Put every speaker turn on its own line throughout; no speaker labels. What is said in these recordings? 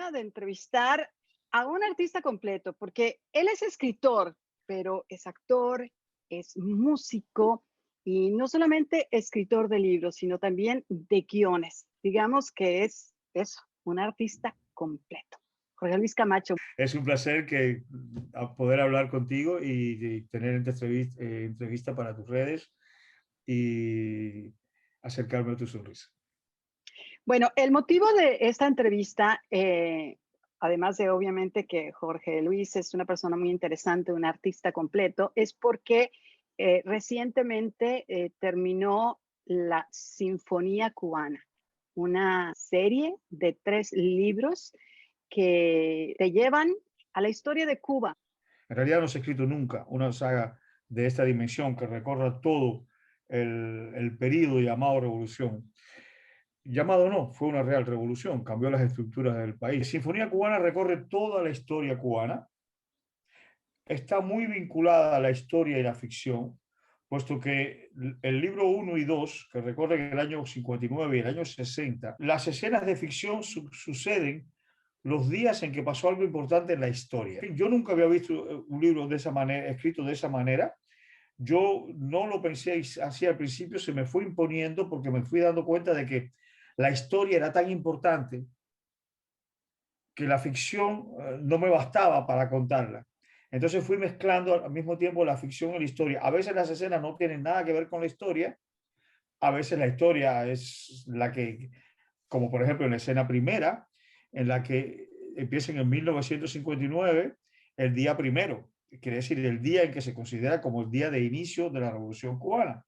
fortuna de entrevistar a un artista completo, porque él es escritor, pero es actor, es músico y no solamente escritor de libros, sino también de guiones. Digamos que es eso, un artista completo. Jorge Luis Camacho.
Es un placer poder hablar contigo y tener esta entrevista para tus redes y acercarme a tu sonrisa.
Bueno, el motivo de esta entrevista, además de obviamente que Jorge Luis es una persona muy interesante, un artista completo, es porque recientemente terminó la Sinfonía Cubana, una serie de 3 libros que te llevan a la historia de Cuba.
En realidad no se ha escrito nunca una saga de esta dimensión que recorra todo el periodo llamado revolución. Llamado no, fue una real revolución, cambió las estructuras del país. Sinfonía Cubana recorre toda la historia cubana, está muy vinculada a la historia y la ficción, puesto que el libro 1 y 2, que recorren el año 59 y el año 60, las escenas de ficción suceden los días en que pasó algo importante en la historia. Yo nunca había visto un libro de esa manera, escrito de esa manera. Yo no lo pensé así al principio, se me fue imponiendo porque me fui dando cuenta de que la historia era tan importante que la ficción no me bastaba para contarla. Entonces fui mezclando al mismo tiempo la ficción y la historia. A veces las escenas no tienen nada que ver con la historia, a veces la historia es la que, como por ejemplo en la escena primera, en la que empieza en 1959, el día primero, quiere decir el día en que se considera como el día de inicio de la Revolución Cubana.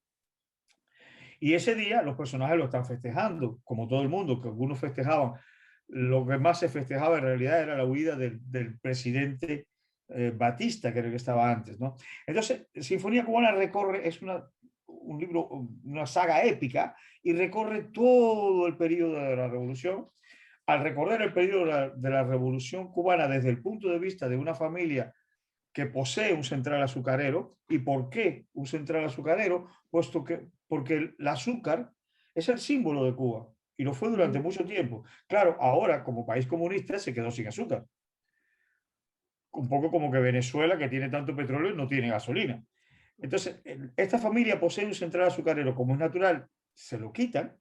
Y ese día los personajes lo están festejando, como todo el mundo, que algunos festejaban. Lo que más se festejaba en realidad era la huida del presidente Batista, que era el que estaba antes, ¿no? Entonces, Sinfonía Cubana recorre, es un libro, una saga épica, y recorre todo el periodo de la Revolución. Al recorrer el periodo de la Revolución Cubana desde el punto de vista de una familia que posee un central azucarero. ¿Y por qué un central azucarero? Porque el azúcar es el símbolo de Cuba y lo fue durante mucho tiempo. Claro, ahora como país comunista se quedó sin azúcar. Un poco como que Venezuela, que tiene tanto petróleo, no tiene gasolina. Entonces, esta familia posee un central azucarero, como es natural, se lo quitan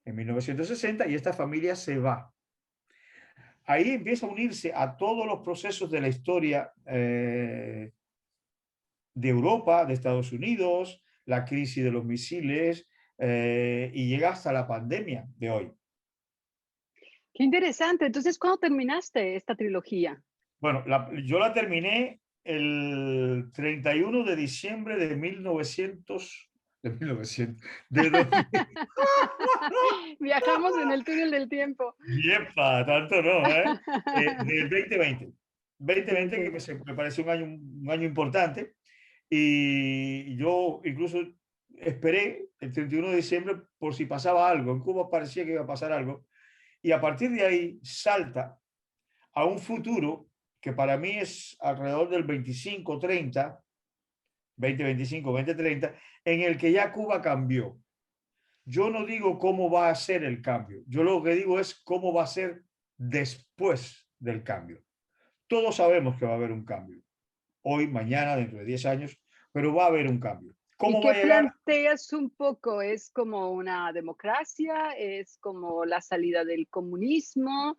en 1960 y esta familia se va. Ahí empieza a unirse a todos los procesos de la historia de Europa, de Estados Unidos, la crisis de los misiles y llega hasta la pandemia de hoy.
Qué interesante. Entonces, ¿cuándo terminaste esta trilogía?
Bueno, yo la terminé el 31 de diciembre de 1900, de 1900, de 2000.
Viajamos en el túnel del tiempo.
Yepa, tanto no, ¿eh? Del 2020. 2020 que
Sí.
me parece un año importante y yo incluso esperé el 31 de diciembre por si pasaba algo. En Cuba parecía que iba a pasar algo y a partir de ahí salta a un futuro que para mí es alrededor del 25-30, 2025, 2030, en el que ya Cuba cambió. Yo no digo cómo va a ser el cambio, yo lo que digo es cómo va a ser después del cambio. Todos sabemos que va a haber un cambio, hoy, mañana, dentro de 10 años, pero va a haber un cambio.
¿Y
¿Cómo va
qué
a llegar?
planteas un poco? ¿Es como una democracia? ¿Es como la salida del comunismo?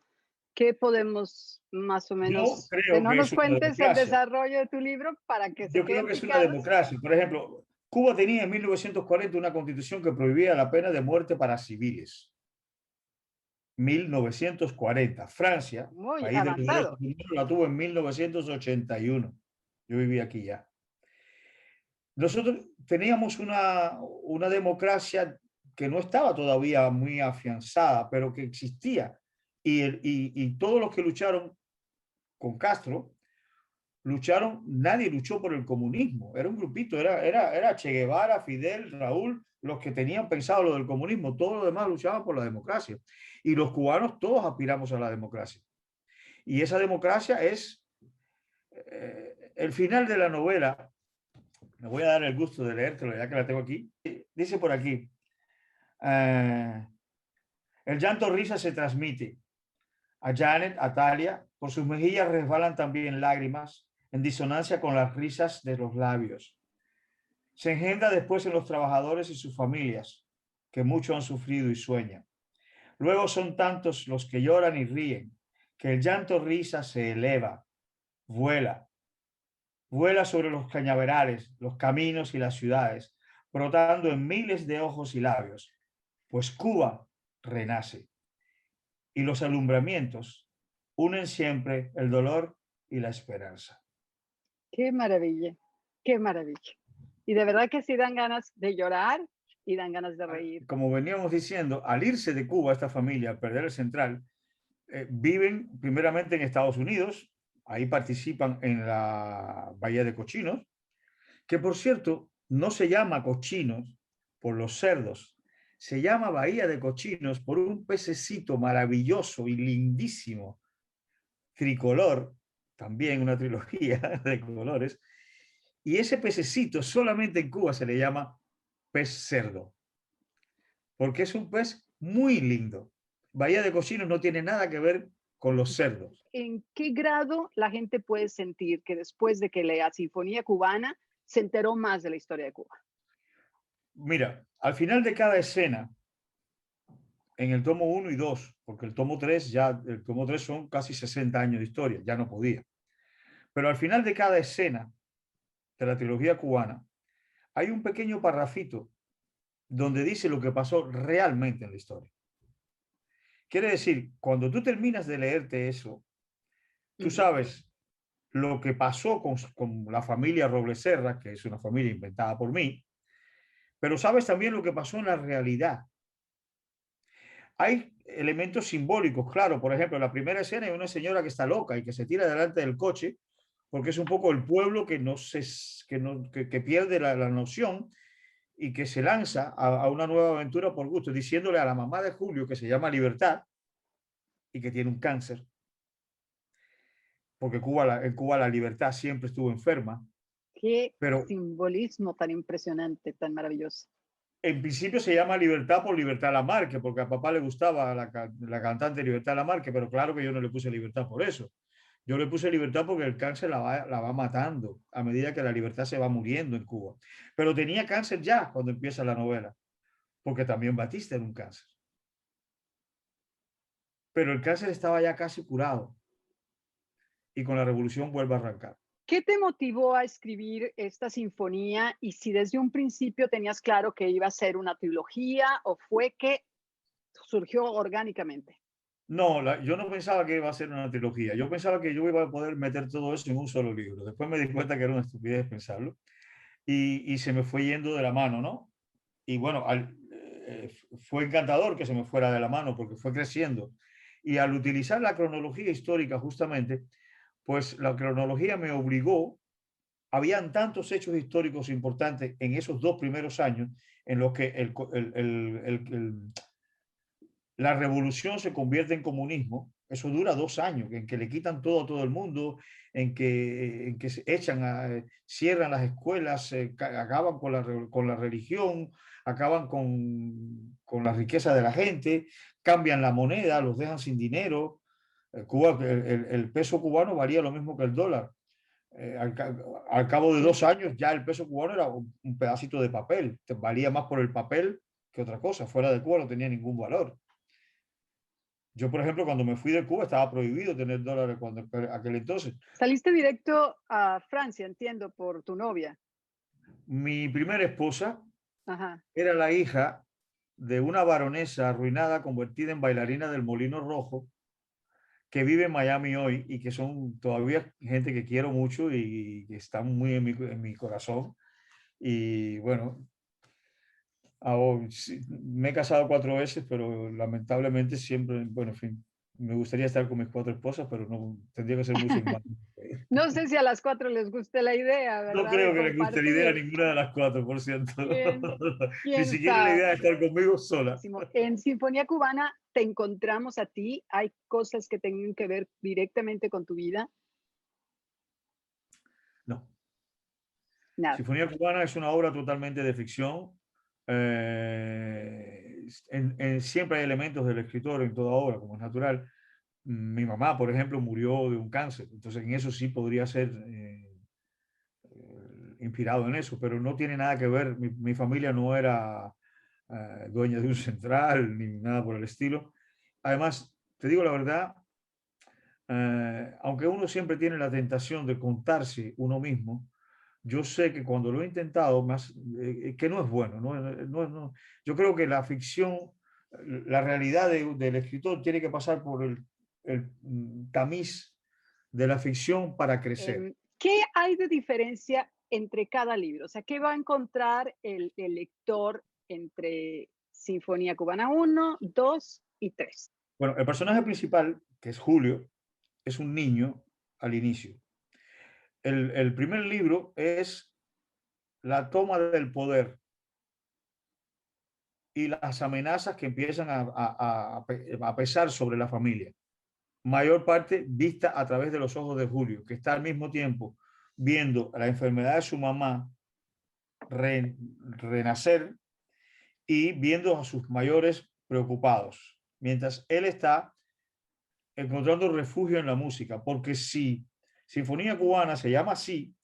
¿Qué podemos más o
Yo
menos, que
creo
no
que
nos
es una
cuentes el
democracia.
desarrollo de tu libro para que se
Yo creo
queden
que es una
picados?
democracia. Por ejemplo, Cuba tenía en 1940 una constitución que prohibía la pena de muerte para civiles. 1940. Francia,
Muy
país de los derechos
avanzado.
humanos, la tuvo en 1981. Yo vivía aquí ya. Nosotros teníamos una democracia que no estaba todavía muy afianzada, pero que existía. Y todos los que lucharon con Castro, nadie luchó por el comunismo. Era un grupito, era Che Guevara, Fidel, Raúl, los que tenían pensado lo del comunismo. Todos los demás luchaban por la democracia. Y los cubanos todos aspiramos a la democracia. Y esa democracia es el final de la novela. Me voy a dar el gusto de leértelo ya que la tengo aquí. Dice por aquí, el llanto risa se transmite. A Janet, a Talia, por sus mejillas resbalan también lágrimas en disonancia con las risas de los labios. Se engendra después en los trabajadores y sus familias, que mucho han sufrido y sueñan. Luego son tantos los que lloran y ríen, que el llanto risa se eleva, vuela, vuela sobre los cañaverales, los caminos y las ciudades, brotando en miles de ojos y labios, pues Cuba renace. Y los alumbramientos unen siempre el dolor y la esperanza.
Qué maravilla, qué maravilla. Y de verdad que sí dan ganas de llorar y dan ganas de reír.
Como veníamos diciendo, al irse de Cuba esta familia, al perder el central, viven primeramente en Estados Unidos, ahí participan en la Bahía de Cochinos, que por cierto no se llama Cochinos por los cerdos, se llama Bahía de Cochinos por un pececito maravilloso y lindísimo, tricolor, también una trilogía de colores, y ese pececito solamente en Cuba se le llama pez cerdo, porque es un pez muy lindo. Bahía de Cochinos no tiene nada que ver con los cerdos.
¿En qué grado la gente puede sentir que después de que lea Sinfonía Cubana se enteró más de la historia de Cuba?
Mira, al final de cada escena, en el tomo 1 y 2, porque el tomo 3 son casi 60 años de historia, ya no podía. Pero al final de cada escena de la trilogía cubana, hay un pequeño parrafito donde dice lo que pasó realmente en la historia. Quiere decir, cuando tú terminas de leerte eso, tú sabes lo que pasó con la familia Robles Serra, que es una familia inventada por mí, pero sabes también lo que pasó en la realidad. Hay elementos simbólicos, claro, por ejemplo, en la primera escena hay una señora que está loca y que se tira delante del coche, porque es un poco el pueblo que, no se, que pierde la noción y que se lanza a una nueva aventura por gusto, diciéndole a la mamá de Julio, que se llama Libertad y que tiene un cáncer, porque en Cuba la libertad siempre estuvo enferma,
Qué
pero
simbolismo tan impresionante, tan maravilloso.
en principio se llama Libertad por Libertad Lamarque, porque a papá le gustaba la cantante Libertad Lamarque, pero claro que yo no le puse Libertad por eso. Yo le puse Libertad porque el cáncer la va matando a medida que la libertad se va muriendo en Cuba. Pero tenía cáncer ya cuando empieza la novela, porque también Batista era un cáncer. Pero el cáncer estaba ya casi curado y con la revolución vuelve a arrancar.
¿Qué te motivó a escribir esta sinfonía y si desde un principio tenías claro que iba a ser una trilogía o fue que surgió orgánicamente?
No, yo no pensaba que iba a ser una trilogía. Yo pensaba que yo iba a poder meter todo eso en un solo libro. Después me di cuenta que era una estupidez pensarlo y se me fue yendo de la mano, ¿no? Y bueno, fue encantador que se me fuera de la mano porque fue creciendo. Y al utilizar la cronología histórica justamente, pues la cronología me obligó, habían tantos hechos históricos importantes en esos 2 primeros años en los que la revolución se convierte en comunismo. Eso dura 2 años, en que le quitan todo a todo el mundo, en que se echan, cierran las escuelas, acaban con la religión, acaban con la riqueza de la gente, cambian la moneda, los dejan sin dinero. Cuba, el peso cubano valía lo mismo que el dólar. Al cabo de 2 años ya el peso cubano era un pedacito de papel, valía más por el papel que otra cosa. Fuera de Cuba no tenía ningún valor. Yo, por ejemplo, cuando me fui de Cuba estaba prohibido tener dólares cuando aquel entonces.
Saliste directo a Francia, entiendo, por tu novia.
Mi primera esposa
Ajá.
era la hija de una baronesa arruinada, convertida en bailarina del Molino Rojo, que vive en Miami hoy y que son todavía gente que quiero mucho y que están muy en mi corazón. Y bueno, sí, me he casado 4 veces, pero lamentablemente siempre, bueno, en fin, me gustaría estar con mis 4 esposas, pero no tendría que ser musulmán.
No sé si a las 4 les guste la idea,
No
¿verdad? De
creo que les guste la idea a
compartir.
ninguna de las 4, por cierto.
¿Quién,
Ni
quién
siquiera la
sabe?
idea de estar conmigo sola.
En Sinfonía Cubana te encontramos a ti. ¿Hay cosas que tengan que ver directamente con tu vida?
No.
Nada.
Sinfonía Cubana es una obra totalmente de ficción. Siempre hay elementos del escritor en toda obra, como es natural, Mi mamá, por ejemplo, murió de un cáncer, entonces en eso sí podría ser inspirado en eso, pero no tiene nada que ver, mi familia no era dueña de un central ni nada por el estilo. Además, te digo la verdad, aunque uno siempre tiene la tentación de contarse uno mismo, yo sé que cuando lo he intentado, más, que no es bueno. Yo creo que la ficción, la realidad del escritor tiene que pasar por el tamiz de la ficción para crecer.
¿Qué hay de diferencia entre cada libro? O sea, ¿qué va a encontrar el lector entre Sinfonía Cubana uno, 2 y 3?
Bueno, el personaje principal, que es Julio, es un niño al inicio. El primer libro es la toma del poder y las amenazas que empiezan a pesar sobre la familia. Mayor parte vista a través de los ojos de Julio, que está al mismo tiempo viendo la enfermedad de su mamá renacer y viendo a sus mayores preocupados, mientras él está encontrando refugio en la música, porque si Sinfonía Cubana se llama así,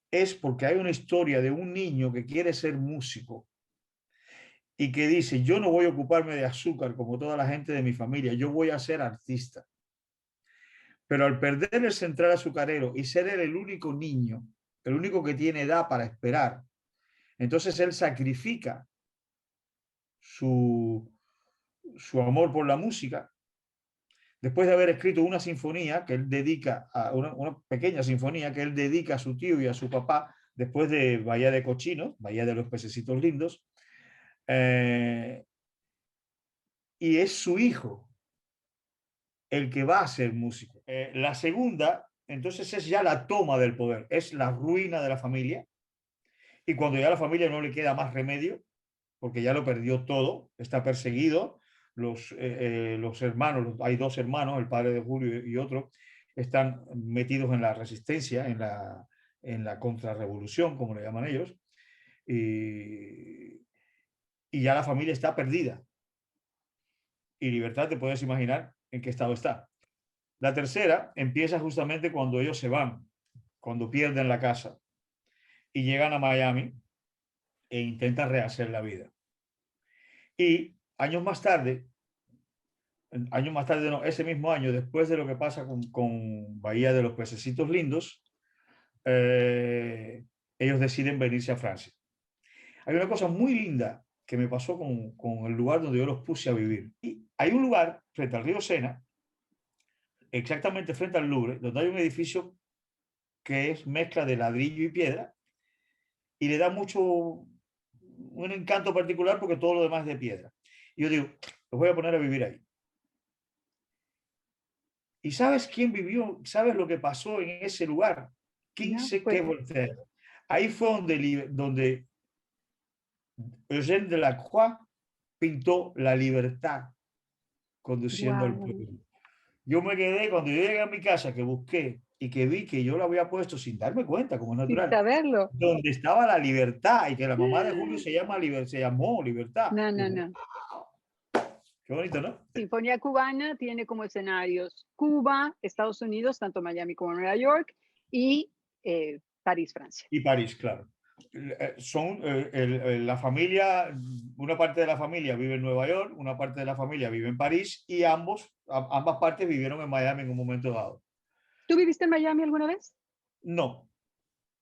es porque hay una historia de un niño que quiere ser músico y que dice, yo no voy a ocuparme de azúcar como toda la gente de mi familia, yo voy a ser artista. Pero al perder el central azucarero y ser él el único niño, el único que tiene edad para esperar, entonces él sacrifica su, su amor por la música, después de haber escrito una sinfonía que él dedica a una pequeña sinfonía que él dedica a su tío y a su papá después de Bahía de Cochinos, Bahía de los Pececitos Lindos, y es su hijo el que va a ser músico. La segunda, entonces, es ya la toma del poder, es la ruina de la familia, y cuando ya a la familia no le queda más remedio, porque ya lo perdió todo, está perseguido, los hermanos, hay dos hermanos, el padre de Julio y otro, están metidos en la resistencia, en la contrarrevolución, como le llaman ellos, y, y ya la familia está perdida. Y Libertad, te puedes imaginar en qué estado está. La tercera empieza justamente cuando ellos se van, cuando pierden la casa y llegan a Miami e intentan rehacer la vida. Y años más tarde, no, ese mismo año, después de lo que pasa con Bahía de los Pececitos Lindos, ellos deciden venirse a Francia. Hay una cosa muy linda que me pasó con el lugar donde yo los puse a vivir. Y hay un lugar frente al río Sena, exactamente frente al Louvre, donde hay un edificio que es mezcla de ladrillo y piedra y le da mucho un encanto particular porque todo lo demás es de piedra. Y yo digo, los voy a poner a vivir ahí. ¿Y sabes quién vivió? ¿Sabes lo que pasó en ese lugar?
No,
15
pues,
que Voltaire. Ahí fue donde Eugène Delacroix pintó la libertad conduciendo al
wow.
pueblo. Yo me quedé, cuando yo llegué a mi casa, que busqué y que vi que yo lo había puesto sin darme cuenta, como es
Sin
natural,
saberlo.
donde estaba la libertad y que la mamá de Julio se llamó Libertad.
No, no,
Digo,
no.
qué bonito, ¿no?
Sinfonía Cubana tiene como escenarios Cuba, Estados Unidos, tanto Miami como Nueva York, y París, Francia.
Y París, claro. Son la familia, una parte de la familia vive en Nueva York, una parte de la familia vive en París y ambas partes vivieron en Miami en un momento dado.
¿Tú viviste en Miami alguna vez?
No,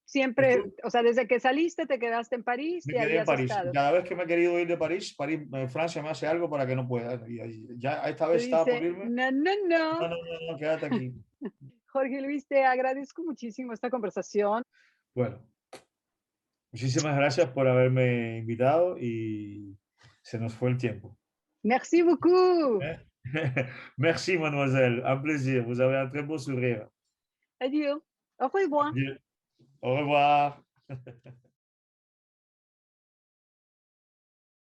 Siempre,
esto
o sea, desde que saliste te quedaste en París
me
y
quedé
ahí
en
has
París. Y
estado.
cada vez que me he querido ir de París, Francia me hace algo para que no pueda. Y ya esta
Te
vez estaba por
dice,
irme.
no, no,
No,
no.
no, no, no, quédate aquí.
Jorge Luis, te agradezco muchísimo esta conversación.
Bueno, muchísimas gracias por haberme invitado y se nos fue el tiempo.
Merci beaucoup.
¿Eh? Merci, mademoiselle. Un plaisir. Vous avez un très beau sourire.
Adieu. Au revoir.
Adieu. Au revoir.